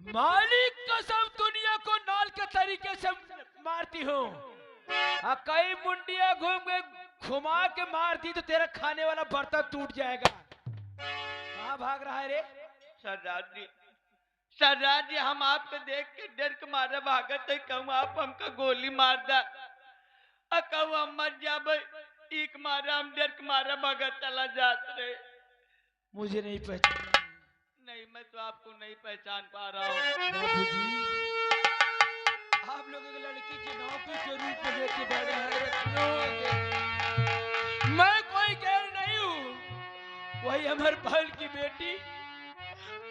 मालिक कसम दुनिया को नाल के तरीके से मारती हूँ। कई मुंडिया घुमा के मारती तो तेरा खाने वाला बर्तन टूट जाएगा। कहाँ भाग रहा है रे? सरदार जी हम आपको देख के डर के मारे भागत है। कहूँ आप हमका गोली मार दा, कहूँ हम मर जाबे, एक मारा हम डर के मारा भागत चला जात रहे। मुझे नहीं पहचाना। नहीं, मैं तो आपको नहीं पहचान पा रहा हूँ। बाबूजी, आप लोग एक लड़की की नौकरी के रूप में लेके बैठे हैं। मैं कोई गैर नहीं हूँ, वही हमारे बहन की बेटी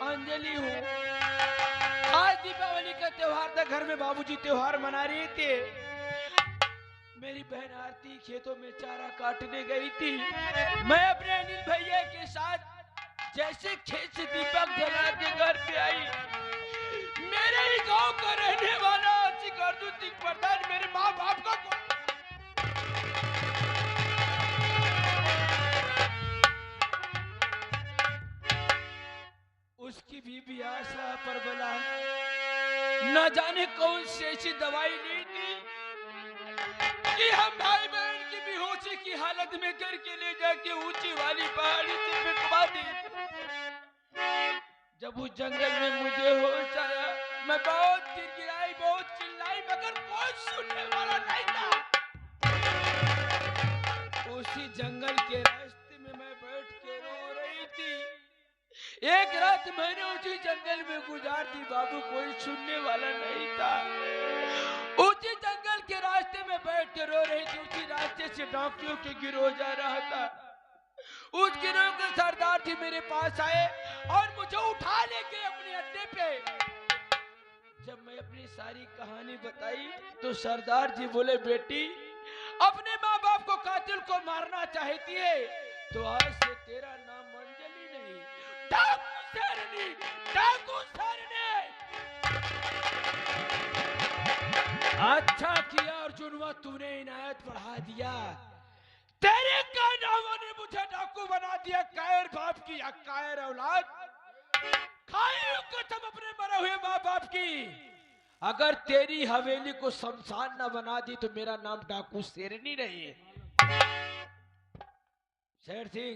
अंजलि हूँ। आज दीपावली का त्योहार था, घर में बाबूजी त्योहार मना रहे थे। मेरी बहन आरती खेतों में चारा काटने गई थी। मैं अपने अनिल भैया के साथ जैसे खेत से दीपक जला के घर पे आई, मेरे ही गांव का रहने वाला शिकारदू सिंह प्रधान मेरे माँ बाप का उसकी बीबी आशा पर बला न जाने कौन सी ऐसी दवाई ली थी कि हम भाई बहन की बेहोशी की हालत में करके ले जाके ऊंची वाली पहाड़ी से फेंकवा दी। जब उस जंगल में मुझे होश आया, मैं बहुत गिड़गिड़ाई, बहुत चिल्लाई, मगर कोई सुनने वाला नहीं था। उसी जंगल के रास्ते में मैं बैठ के रो रही थी। एक रात मैंने उसी जंगल में गुजार दी बाबू, कोई सुनने वाला नहीं था। उसी जंगल के रास्ते में बैठ के रो रही थी। उसी रास्ते से डाकियों के गिरोह जा रहा था। उस गिरोह के सरदार जी मेरे पास आए और मुझे उठा लेके अपने अड्डे पे। जब मैं अपनी सारी कहानी बताई तो सरदार जी बोले, बेटी अपने माँ बाप को कातिल को मारना चाहती है तो आज से तेरा नाम अंजलि नहीं, डाकू शेरनी, डाकू शेरनी। अच्छा किया अर्जुनवा, तूने इनायत बढ़ा दिया। तेरे कायनामा ने मुझे डाकू बना दिया। कायर बाप की या कायर औलाद, खाई कसम अपने मरे हुए माँ बाप की। अगर तेरी हवेली को शमशान न बना दी तो मेरा नाम डाकू शेरनी नहीं है। शेर सिंह,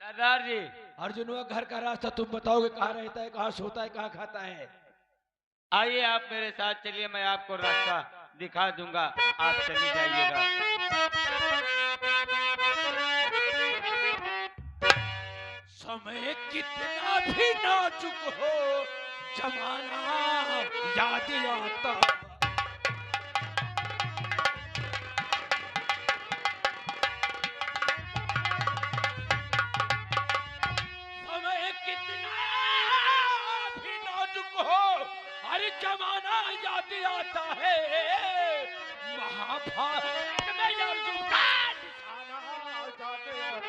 सरदार जी अर्जुनवा घर का रास्ता तुम बताओगे, कहाँ रहता है, कहाँ सोता है, कहाँ खाता है? आइए आप मेरे साथ चलिए, मैं आपको रास्ता दिखा दूंगा, आप चली जाइएगा। समय कितना भी नाजुक हो, जमाना याद आता। समय कितना भी नाजुक हो, अरे जमाना याद आता है। महाभारत में अर्जुन का निशाना याद आता।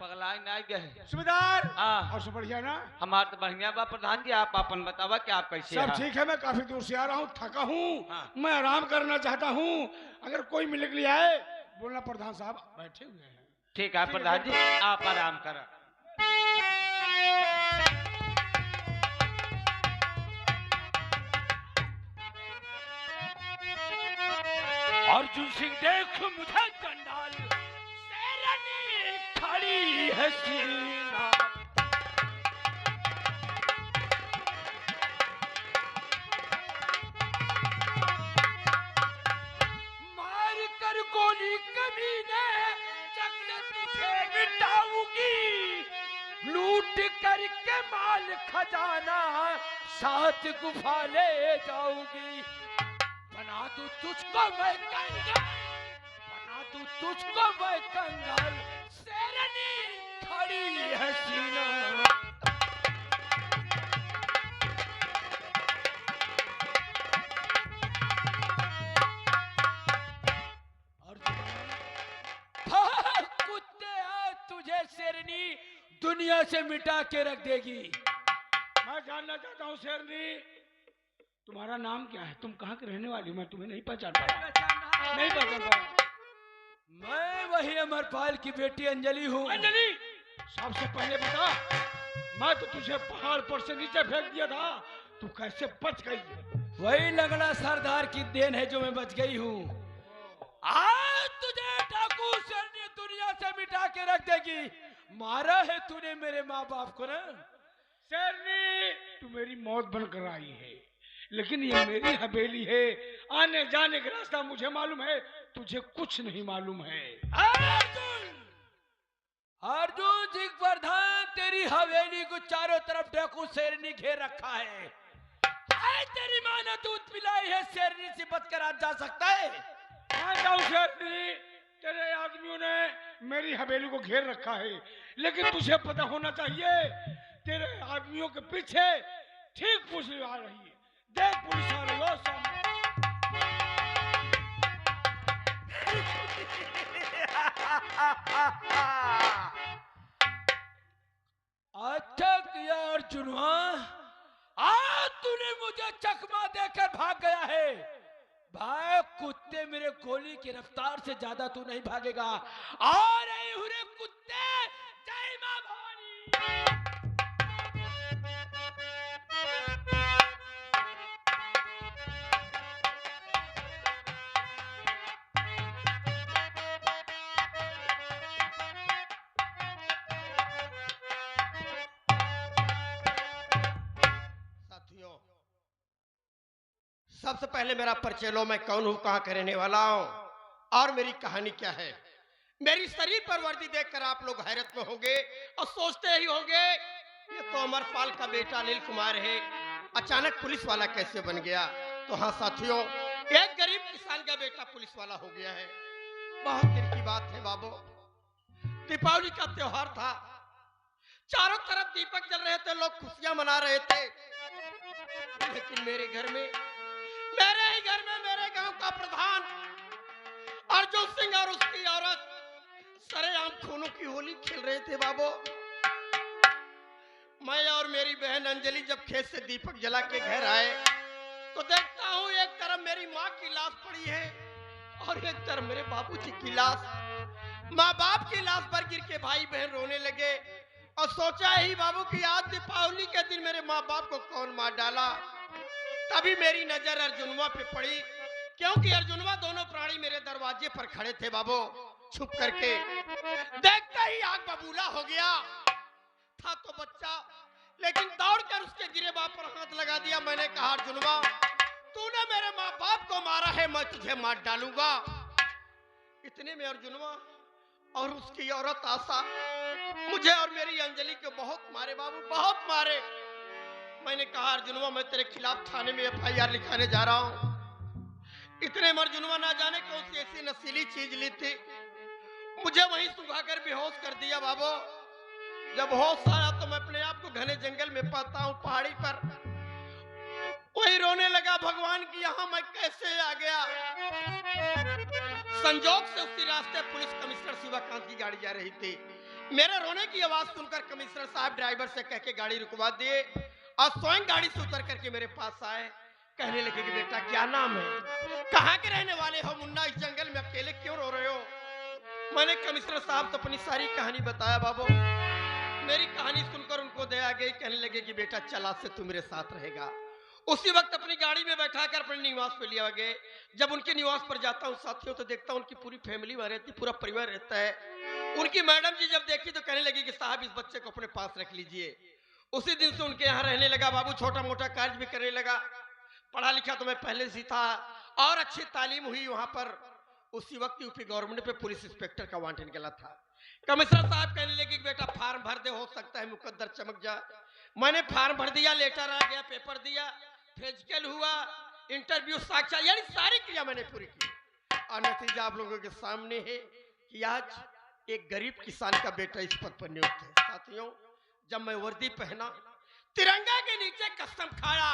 पगला नहीं गए सुबेदार। हाँ। और सब बढ़िया ना? हमार तो बढ़िया बा प्रधान जी, आप अपन बतावा कि आप कैसे सब हैं? ठीक है। मैं काफी दूर से आ रहा हूँ, थका हूँ। हाँ। मैं आराम करना चाहता हूँ। अगर कोई मिलने के लिए आए, बोलना प्रधान साहब बैठे हुए हैं। ठीक है प्रधान जी, आप आराम करें। अर्जुन सिंह देख मुझे चंडाल, शेरनी खड़ी है सीना। मार कर गोली कमीने जंगल तुझे मिटाऊंगी, लूट करके माल खजाना साथ गुफा ले जाऊंगी। बना दूं तुझको मैं कंगाल, बना दूं तुझको मैं कंगाल, शेरनी खड़ी है सीना। कुत्ते तुझे शेरनी दुनिया से मिटा के रख देगी। मैं जानना चाहता हूँ शेरनी, तुम्हारा नाम क्या है? तुम कहाँ के रहने वाली हो? मैं तुम्हें नहीं पहचान पाया। नहीं पहचान पाया। मैं वही अमरपाल की बेटी अंजलि हूँ। अंजलि, सबसे पहले बता, मैं तो तुझे पहाड़ पर से नीचे फेंक दिया था, तू कैसे बच गई? वही लगड़ा सरदार की देन है जो मैं बच गई हूँ। आज तुझे डाकू शेरनी दुनिया से मिटा के रख देगी। मारा है तूने मेरे माँ बाप को ना। शेरनी, तू मेरी मौत बनकर आई है, लेकिन ये मेरी हवेली है, आने जाने का रास्ता मुझे मालूम है, तुझे कुछ नहीं मालूम है। अर्जुन, अर्जुन सिंह प्रधान, तेरी हवेली को चारों तरफ डाकू शेरनी घेर रखा है। आज तेरी माँ ने दूध पिलाई है, शेरनी से बचकर आज जा सकता है? शेरनी, तेरे आदमियों ने मेरी हवेली को घेर रखा है, लेकिन तुझे पता होना चाहिए, तेरे आदमियों के पीछे ठीक पुलिस आ रही है। देख, पुलिस आ रही हो सामने। अच्छा किया अर्जुनवा, आज तूने मुझे चकमा देकर भाग गया है। भाई कुत्ते, मेरे गोली की रफ्तार से ज्यादा तू नहीं भागेगा। आ रहे हुए कुत्ते, जय मां भवानी। साथियों, सबसे पहले मेरा परिचय लो, मैं कौन हूं, कहां का रहने वाला हूं और मेरी कहानी क्या है। मेरी शरीर पर वर्दी देखकर आप लोग हैरत में होंगे और सोचते ही होंगे ये तो अमरपाल का बेटा अनिल कुमार है, अचानक पुलिस वाला कैसे बन गया। तो हाँ साथियों, एक गरीब किसान का बेटा पुलिस वाला हो गया है। बहुत दिन की बात है बाबू, दीपावली का त्योहार था, चारों तरफ दीपक जल रहे थे, लोग खुशियां मना रहे थे, लेकिन मेरे ही घर में मेरे गांव का प्रधान अर्जुन सिंह और उसकी औरत सरेआम खूनों की होली खेल रहे थे बाबू। मैं और मेरी बहन अंजलि जब खेत से दीपक जला के घर आए तो देखता हूँ एक तरफ मेरी माँ की लाश पड़ी है और एक तरफ मेरे बाबूजी की लाश। माँ बाप की लाश पर गिर के भाई बहन रोने लगे और सोचा ही बाबू की आज दीपावली के दिन मेरे माँ बाप को कौन मार डाला। तभी मेरी नजर अर्जुनवा पे पड़ी, क्योंकि अर्जुनवा दोनों प्राणी मेरे दरवाजे पर खड़े थे बाबू, छुप करके। देखते ही आग बबूला हो गया। था तो बच्चा, लेकिन दौड़कर उसके गिरे बाप पर हाथ लगा दिया। मैंने कहा अर्जुनवा, तूने मेरे माँ बाप को मारा है, मैं तुझे मार डालूंगा। इतने में अर्जुनवा और उसकी औरत आशा मुझे और मेरी अंजलि को बहुत मारे बाबू, बहुत मारे। मैंने कहा अर्जुनवा, मैं तेरे खिलाफ थाने में FIR लिखाने जा रहा हूँ। इतने में अर्जुनवा ना जाने कौन सी ऐसी नशीली चीज ली थी, मुझे वहीं सुखाकर बेहोश कर दिया बाबू। जब होश आया तो मैं अपने आप को घने जंगल में पाता हूँ, पहाड़ी पर। वही रोने लगा, भगवान की यहाँ मैं कैसे आ गया। संजोग से उसी रास्ते पुलिस कमिश्नर शिवाकांत की गाड़ी जा रही थी। मेरे रोने की आवाज सुनकर कमिश्नर साहब ड्राइवर से कह के गाड़ी रुकवा दिए और स्वयं गाड़ी से उतर करके मेरे पास आए। कहने लगे कि बेटा क्या नाम है, कहाँ के रहने वाले हो मुन्ना, इस जंगल में अकेले क्यों रो रहे हो। मैंने कमिश्नर साहब तो अपनी सारी कहानी बताया बाबू। मेरी कहानी सुनकर उनको दया गई, कहने लगे कि बेटा चला से तू मेरे साथ रहेगा। उसी वक्त अपनी गाड़ी में बैठाकर अपने निवास पे लिया गए। जब उनके निवास पर जाता हूँ साथियों तो देखता हूँ उनकी पूरी फैमिली वहां रहती, पूरा परिवार रहता है। उनकी मैडम जी जब देखी तो कहने लगी कि साहब इस बच्चे को अपने पास रख लीजिए। उसी दिन से उनके यहाँ रहने लगा बाबू, छोटा मोटा कार्य भी करने लगा। पढ़ा लिखा तो मैं पहले से था और अच्छी तालीम हुई वहां पर। उसी वक्त यूपी गवर्नमेंट पे पुलिस इंस्पेक्टर का वांट निकला था। कमिश्नर साहब कहने लगे कि बेटा फार्म भर दे, हो सकता है मुकद्दर चमक जाए। मैंने फार्म भर दिया, लेटर आ गया, पेपर दिया, फिजिकल हुआ, इंटरव्यू, साक्षात, यानी सारी क्रिया मैंने पूरी की। और नतीजा आप लोगों के सामने है कि आज एक गरीब किसान का बेटा इस पद पर नियुक्त है। साथियों, जब मैं वर्दी पहना, तिरंगा के नीचे कसम खाया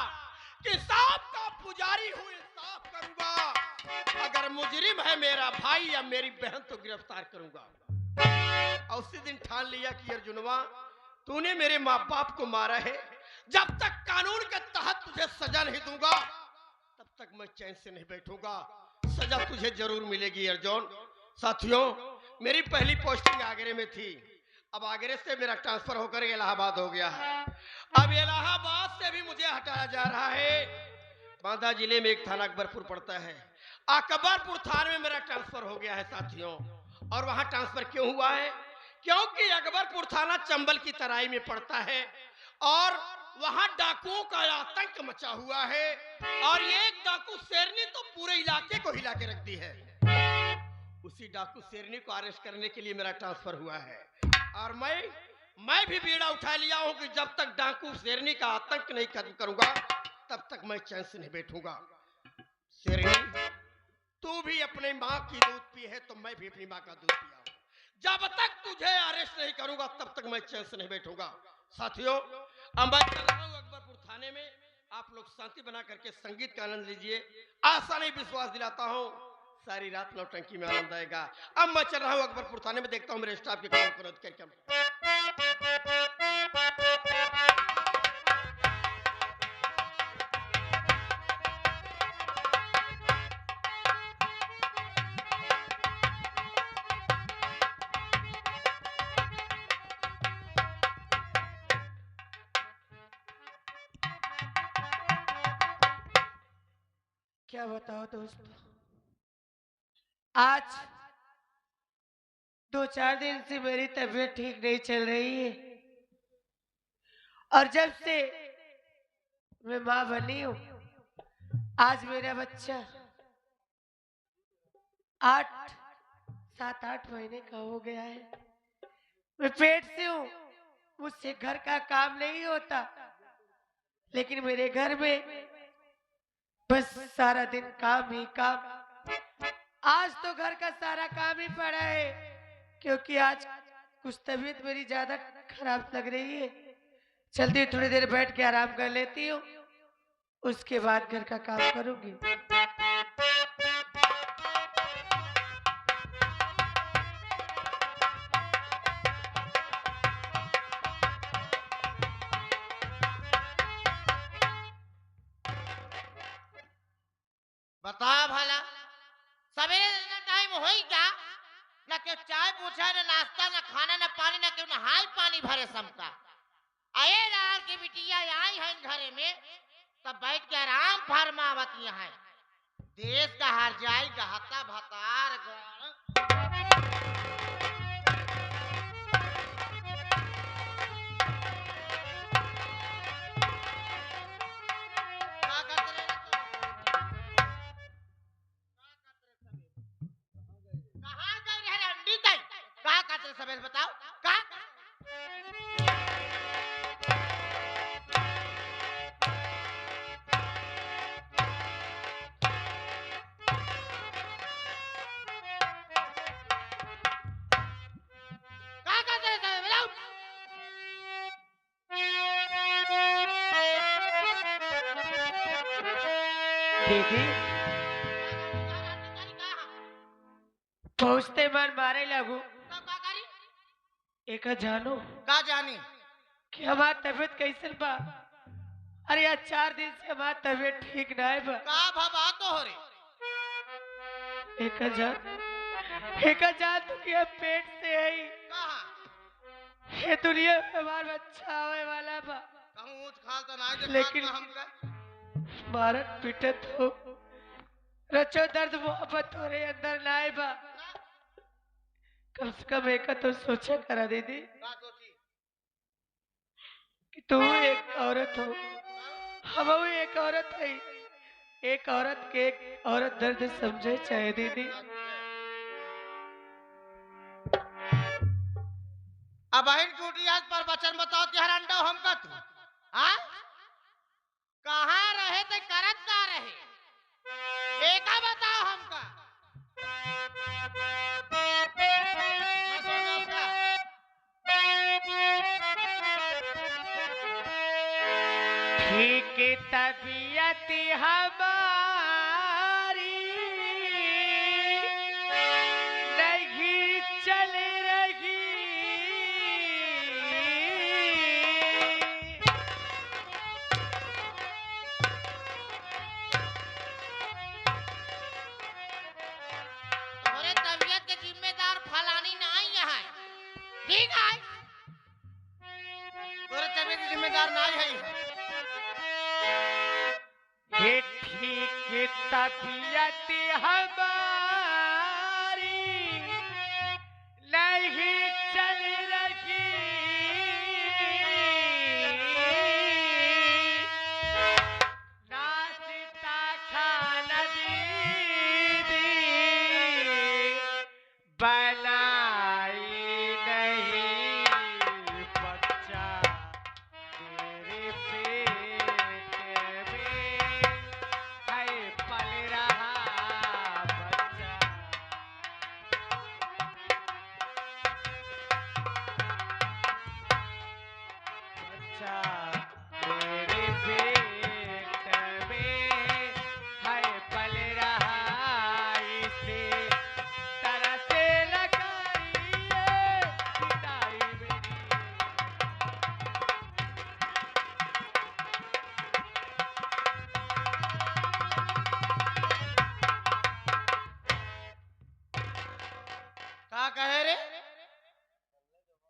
कि इंसाफ का पुजारी हूं, इंसाफ करूंगा। अगर मुजरिम है मेरा भाई या मेरी बहन तो गिरफ्तार करूंगा। और उसी दिन ठान लिया कि अर्जुनवा, तूने मेरे माँ बाप को मारा है, जब तक कानून के तहत तुझे सजा नहीं दूंगा तब तक मैं चैन से नहीं बैठूंगा। सजा तुझे जरूर मिलेगी अर्जुन। साथियों, मेरी पहली पोस्टिंग आगरे में थी, अब आगरे से मेरा ट्रांसफर होकर इलाहाबाद हो गया है। अब इलाहाबाद से भी मुझे हटाया जा रहा है। बांदा जिले में एक थाना अकबरपुर पड़ता है, अकबरपुर थाने में मेरा ट्रांसफर हो गया है साथियों। और वहां ट्रांसफर क्यों हुआ है? क्योंकि अकबरपुर थाना चंबल की तराई में पड़ता है और वहां डाकुओं का आतंक मचा हुआ है। और ये एक डाकू शेरनी तो पूरे इलाके को हिला के रख दी है। उसी डाकू शेरनी को अरेस्ट करने के लिए मेरा ट्रांसफर हुआ है। और मैं भी बीड़ा उठा लिया हूं कि जब तक डाकू शेरनी का आतंक नहीं खत्म करूंगा तब तक मैं चैन से नहीं बैठूंगा। शेरनी, तू भी अपनी माँ की दूध पी है तो मैं भी अपनी माँ का दूध पिया हूं। जब तक तुझे अरेस्ट नहीं करूंगा तब तक मैं चैन से नहीं बैठूंगा। साथियों, अब मैं चल रहा हूं अकबरपुर थाने में। आप लोग शांति बना करके संगीत का आनंद लीजिए। आशा नहीं विश्वास दिलाता हूं सारी रात नौटंकी में आनंद आएगा। अब मैं चल रहा हूं अकबरपुर थाने में, देखता हूं मेरे स्टाफ के काम को रद्द करके। क्या बताओ दोस्त, आज 2-4 दिन से मेरी तबीयत ठीक नहीं चल रही है। और जब से मैं माँ बनी हूँ, आज मेरा बच्चा 7-8 महीने का हो गया है। मैं पेट से हूँ, मुझसे घर का काम नहीं होता, लेकिन मेरे घर में बस सारा दिन काम ही काम। आज तो घर का सारा काम ही पड़ा है, क्योंकि आज कुछ तबीयत मेरी ज्यादा खराब लग रही है। जल्दी थोड़ी देर बैठ के आराम कर लेती हूँ, उसके बाद घर का काम करूंगी। बता भला, सवेरे टाइम हो ही क्या? न के चाय पूछा, न नाश्ता, न खाना, न पानी, न क्यों नहाई पानी भरे समका। आए रार की बिटिया आई है घरे में, तब बैठ के आराम फरमावत है। देश का हर जाई गहता भतार सवेरे बताओ का? दीदी, पहुँचते मन मारे लगू एक जानो का जानी कि हमारी तबीयत कैसे बा। अरे यार 4 दिन से हमारी तबीयत ठीक ना है बा। का भबा तो हो रे? एक जान तो कि पेट से है ही। कहां ये दुनिया में हमारा बच्चा आवे वाला बा, कहूं ऊंच खाल तो ना लेकिन हमका मारत पीटत हो, रचो दर्द मोहब्बत हो रहे अंदर ना है बा। कम से कम एक तो सोचा करा दीदी का सोची कि तू एक औरत हो, हम एक औरत है। एक औरत के एक औरत दर्द समझे चाहे दीदी। अब बहन टूटी आज पर वचन बताओ कि हर अंडा हमका तू हाँ कहाँ रहे थे करत का रहे एका बताओ हमका। ठीक तबीयत हमारी नहीं चल रही, हे ठीक तबीयत हमारी नहीं चल रही, नाश्ता खाना दीदी बनाई नहीं, बच्चा तेरे पेट में है पल रहा बच्चा। बच्चा तेरे पेट में है पल रहा, इसे तरह से लगाइए पिटाई मेरी। का कहे रे?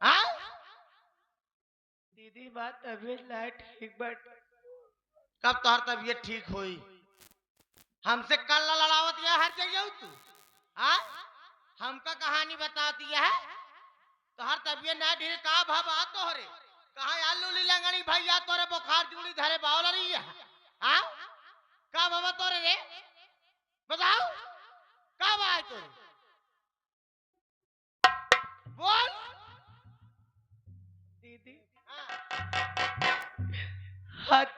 हाँ? दीदी बात तबीयत लाइट ठीक बट कब तोहर तबीयत ठीक हुई? हमसे कल लड़ावत या हर जगह तू? हाँ? हमका कहानी बता दिया है? तोहर तबीयत ना ढेर का भाबा तोहरे? कहाँ आलू लीलंगड़ी भैया तोरे बुखार जुड़ी धरे बावला रही है? हाँ? का बाबा तोरे रे? बताओ? का बात तोरे? बोल? दीदी हाँ। हाथ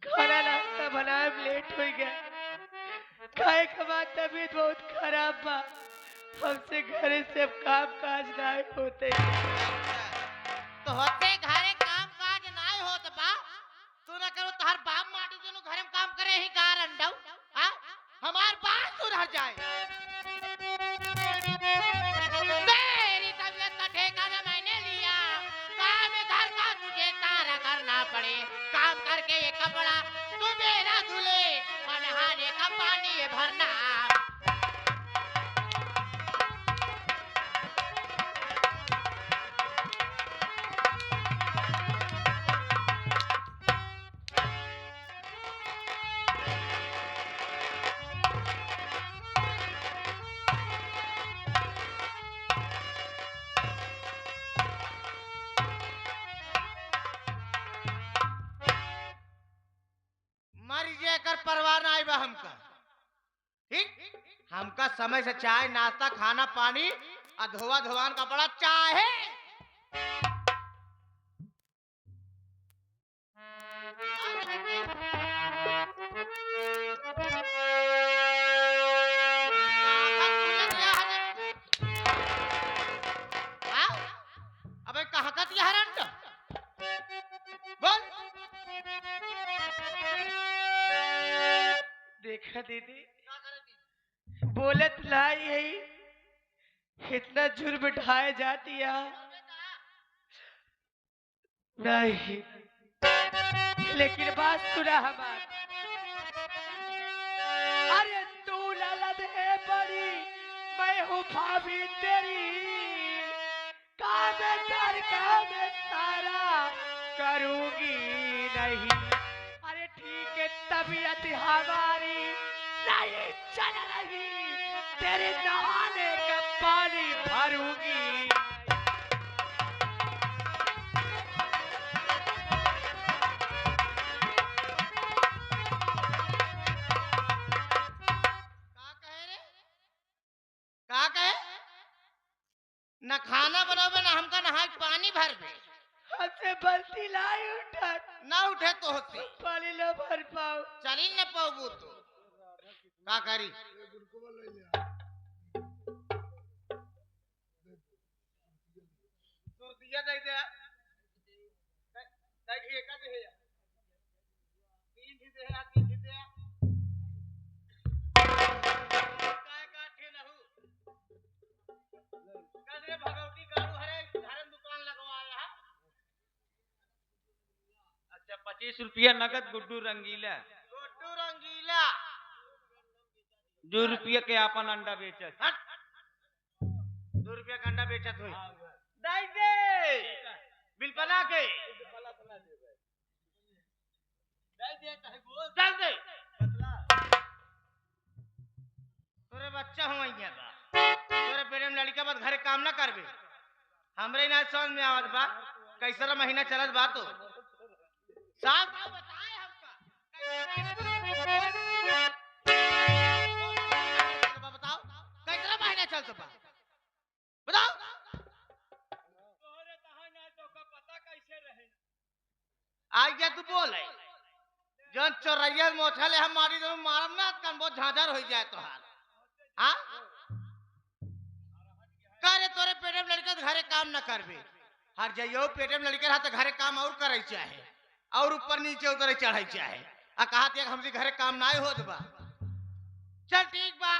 खाना नाश्ता बनाए लेट हो गया, खाए के बाद तबीयत बहुत खराब बा, हमसे घरे से काम काज नहीं होते। तो होते घरे काम काज नहीं होत बा, तू ना करो तोहर बाप माटी दोनों घरे में काम करे ही का रंडौ? हाँ? हमार बात सुधर जाए। तेरी तबीयत का ठिकाना मैंने लिया, काम घर का तुझे सारा करना पड़े, काम करके ये कपड़ा तू मेरा धुले और नहाने का पानी ये भरना। मर जेकर परवाह नहीं बा हमका, ठीक? हमका समय से चाय नाश्ता खाना पानी और धोवा धोवान कपड़ा चाहे। अबे कहाँ का दिया हरंड? बोल। देखा दीदी बोलत लाई है, इतना जुर्म ढाए जाती है नहीं, लेकिन बात सुना हमार। अरे तू ललद है बड़ी, मैं हूँ भाभी तेरी, काम कर काम सारा करूंगी नहीं। अरे ठीक है तबीयत हमारी नहीं चल रही, तेरे नहाने का पानी भरूंगी। का कहे? न खाना बनावे न हमका नहाए पानी भरबे। हमसे बल्टी लाई उठत, ना उठे तो होती पानी न भर पाओ। चली न पाऊ तो का करी? तो दिया दे दे देखिए का दे है तीन थी दे है तीन थी दे काय काठे न हो कदरे भगवती गाड़ू हरे धर्म दुकान लगवाया है। अच्छा 25 रुपया नगद गुड्डू रंगीला, गुड्डू रंगीला 2 रुपया के आपन अंडा बेचत। 2 रुपया का अंडा बेचत हुई दाई दे बिल बना के दाई दे कहे बोल बच्चा हुआ ही बा तोरे पेट में लड़का बस घरे काम ना करबे हमरे ना समझ में आवत बा कैसा महीना चलत बा तो साफ साफ बताए हमका बताओ कैसा महीना चलत बा बताओ तोहरे कहा ना तो का पता कैसे रहे आज क्या तू बोल है जन चोरैया मोछले हम मारी तो मारम ना कन बहुत झांझर हो जाए तो हाल हां करे तोरे पेट में लड़का घरे काम ना करबे हर जाइयो पेट में लड़के रहा तो घरे काम और करे चाहे और ऊपर नीचे उतरे चढ़ाई चाहे आ कहत एक हमसे घरे काम ना होत बा चल ठीक बा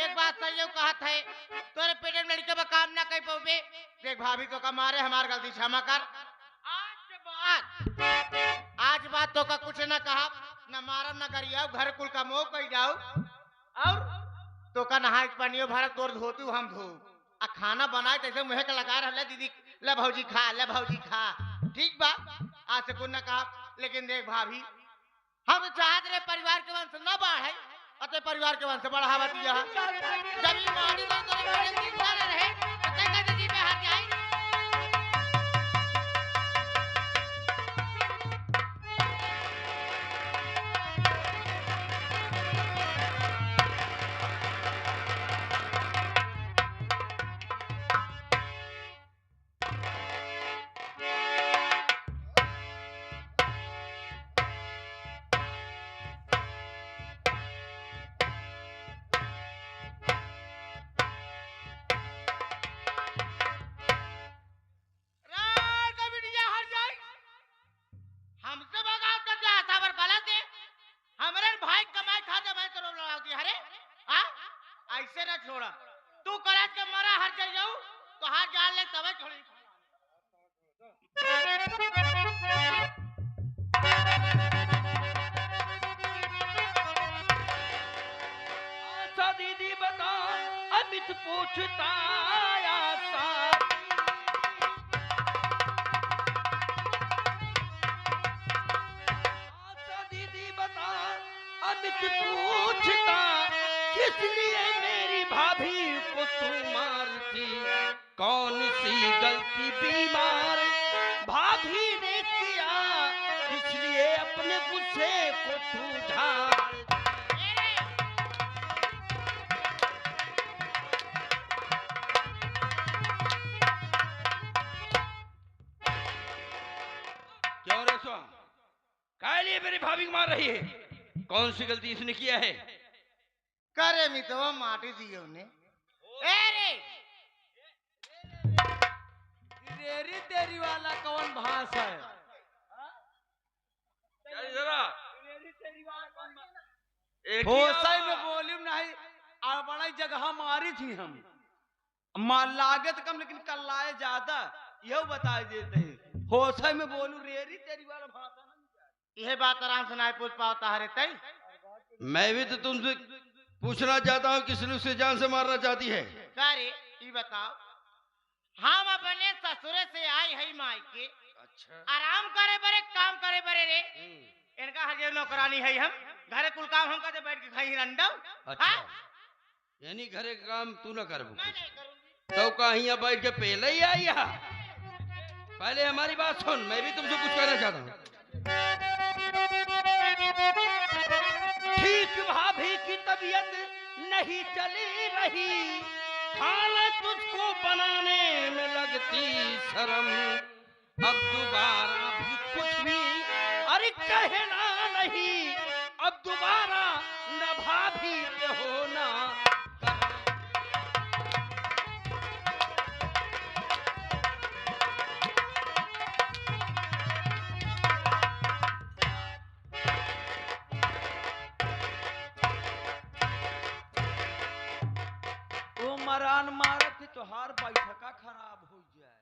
एक बात सही है कहत है तोरे पेट में लड़के बा काम ना कर पाबे देख भाभी तो का मारे हमार गलती क्षमा कर आज बात तो का कुछ ना कहा ना मारम ना करिया घर कुल का मोह कई जाओ और तो का नहाए पानियो भरा तोर धोती हम धो आ खाना बनाए तैसे मुहे का लगा रहा दीदी ले भौजी खा ठीक बा आज से कुछ ना कहा लेकिन देख भाभी हम चाहत रहे परिवार के वंश न बढ़े अते परिवार के वंश बढ़ावा दिया जब ये मारी गई तो बड़े चिंता रहे अते का जी पे हाथ जाए हमसे बगावत कर जा साबर बला दे हमरे भाई कमाई खाते मैं तो लड़ाती अरे हां ऐसे ना छोड़ा तू कलाश के मरा हर जाई जाऊ तो हाथ जान ले तब छोड़ी आशा दीदी बता अमित पूछता आशा अमित पूछता किस लिए मेरी भाभी को तू मारती कौन सी गलती बीमार भाभी ने किया इसलिए अपने गुस्से को तू झाड़ क्यों रे स्वामी काहे लिए मेरी भाभी को मार रही है कौन सी गलती इसने किया है करे मितवा माटी दियो ने ए रे रेरी तेरी वाला कौन भाष है जरा रेरी तेरी वाला कौन एक होसई में वॉल्यूम नहीं और बड़ा जगह मारी थी हम लागत कम लेकिन कल्लाए ज्यादा यह बता देते हैं होसई में बोलू रेरी तेरी वाला भाषा यह बात आराम से नहीं पूछ पाता हरे तई मैं भी तो तुमसे पूछना चाहता हूँ किस ने उसे जान से मारना चाहती है करे ये बताओ हम अपने ससुरे से आई है माई के अच्छा आराम करे बरे काम करे बरे रे इनका हजे नौकरानी है हम घरे कुल काम हम करते बैठ के खाई रंडा अच्छा यानी घरे का काम तू ना कर मैं नहीं करूंगी तो कहीं यहाँ बैठ के पहले ही आई यहाँ पहले हमारी बात सुन मैं भी तुमसे कुछ कहना चाहता हूँ ठीक भाभी की तबीयत नहीं चली रही खाना तुझको बनाने में लगती शर्म अब दोबारा भी कुछ भी अरे कहना नहीं अब दोबारा न भाभी पे होना मरान मारत तो हार बैठका खराब हो जाए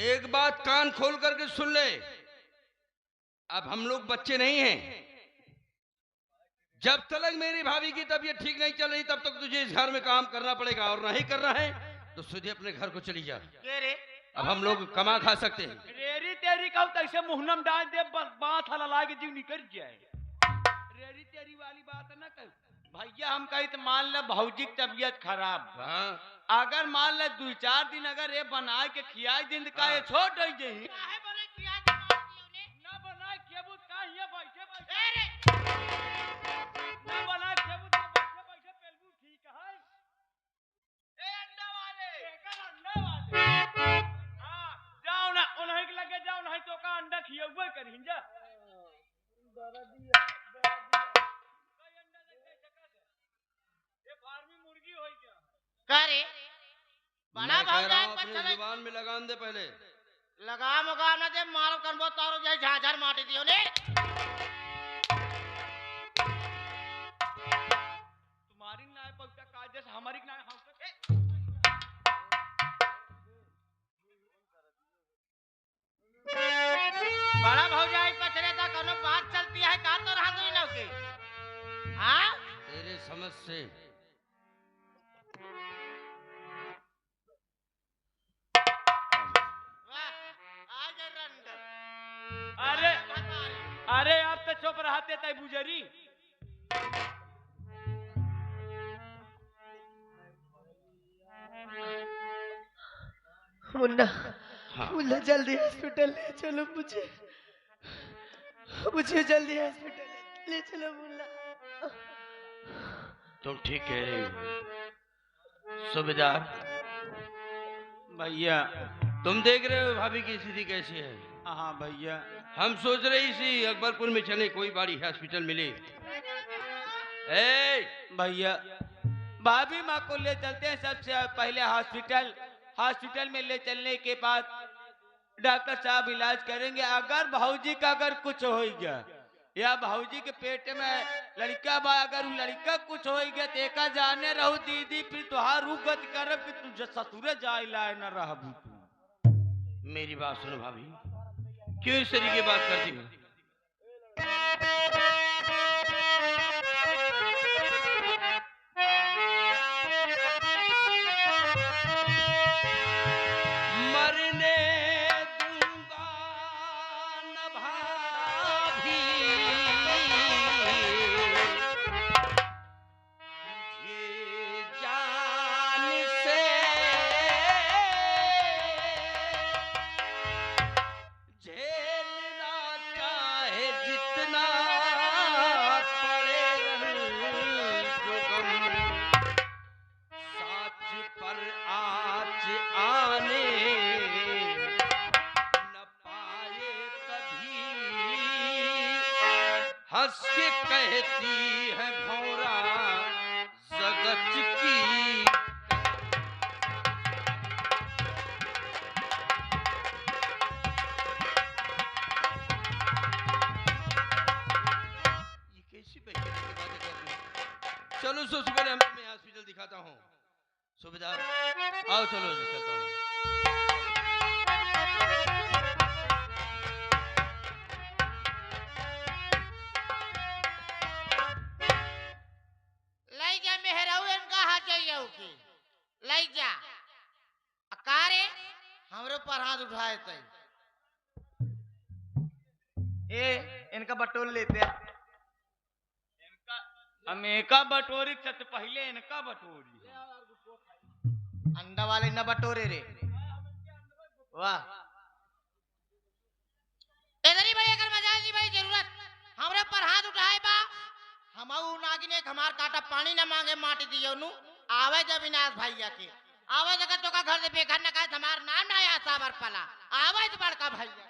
एक बात कान खोल करके सुन ले अब हम लोग बच्चे नहीं हैं जब तक मेरी भाभी की तबीयत ठीक नहीं चल रही तब तक तुझे इस घर में काम करना पड़ेगा और नहीं कर रहा है तो सीधे अपने घर को चली जा रे अब हम लोग कमा खा सकते हैं रेरी तेरी का तैसे मुहनम डाल दे बस बात हला लागे जीव निकल जाए रेरी तेरी वाली बात ना कर भैया हम कही तो मान ल भौजी की तबीयत खराब बा। हाँ अगर मान ल 2-4 दिन अगर ये बना के खियाई दिन का ये छोड़ दई जही काहे बोले किया के मार दियो ने ना बना केबू का ये बैठे बैठे ए रे ना बना केबू तो बैठे बैठे पेलबू ठीक है। ए अंडा वाले एकर अंडा वाले हां जाओ ना उन्हीं के लगे जाओ नहीं तो का अंडा खियबे करिन जा दरा दिया कई अंडा देते जगह से ये फार्मी मुर्गी होई क्या करे बड़ा मैं कह भाव रहा जाए हूँ पर अपनी चले जुबान में लगाम दे पहले। लगाम उगाम ना दे मारो करबो तारो जाए झाझर माटी दियो ने तुम्हारी नाय पक्का काजे से हमारी नाय हम बड़ा भौजाई पचरे ता कोनो बात चलती है का तो रहा दुई के हां तेरे समझ से वाह आ जा रंडर अरे अरे आप तो चुप रहते तय बुजरी मुन्ना हाँ मुन्ना जल्दी हॉस्पिटल ले चलो मुझे मुझे जल्दी हॉस्पिटल ले चलो मुन्ना। तुम ठीक कह रहे हो सूबेदार। भैया तुम देख रहे हो भाभी की स्थिति कैसी है। हाँ भैया हम सोच रही थी अकबरपुर में चले कोई बड़ी हॉस्पिटल मिले। ए भैया भाभी माँ को ले चलते हैं सबसे पहले हॉस्पिटल। हॉस्पिटल में ले चलने के बाद डॉक्टर साहब इलाज करेंगे। अगर भाऊजी का अगर कुछ हो गया या भाऊजी के पेट में लड़का बा अगर वो लड़का कुछ हो गया तो एका जाने रहो दीदी फिर तुहार रू गति करब कि तू ससुरे जाए लाए न रहबू तू। मेरी बात सुनो भाभी, क्यों इस तरीके की बात करती हो। मरने दूंगा न भाभी तुझे जान से, झेलना चाहे जितना पड़े जो गम, साच पर आँच आने न पाए कभी, हंस के कहती है भौरा जगत की। ये कैसी बहकाने की बातें कर रही हो? चलो सबसे पहले मैं हॉस्पिटल दिखाता हूँ। सूबेदार आओ चलो चलता हूँ। लाई जा मेहराऊ इनका हाथ चाहिए की लाई जा अकारे हमरे पर हाथ उठाए तई ए इनका बटोर लेते हैं। अमेका बटोरी सबसे पहले इनका बटोरी अंडा वाले न बटोरे रे वाह इतनी बड़ी अगर मजाल की भाई जरूरत हमरे पर हाथ उठाए बा हमाऊ नागिन एक हमार काटा पानी न मांगे माटी दियो नु आवे जब विनाश भैया के आवे जगह तो का घर से बेघर न का हमार नाम ना आया साबर पला आवे तो बड़का भैया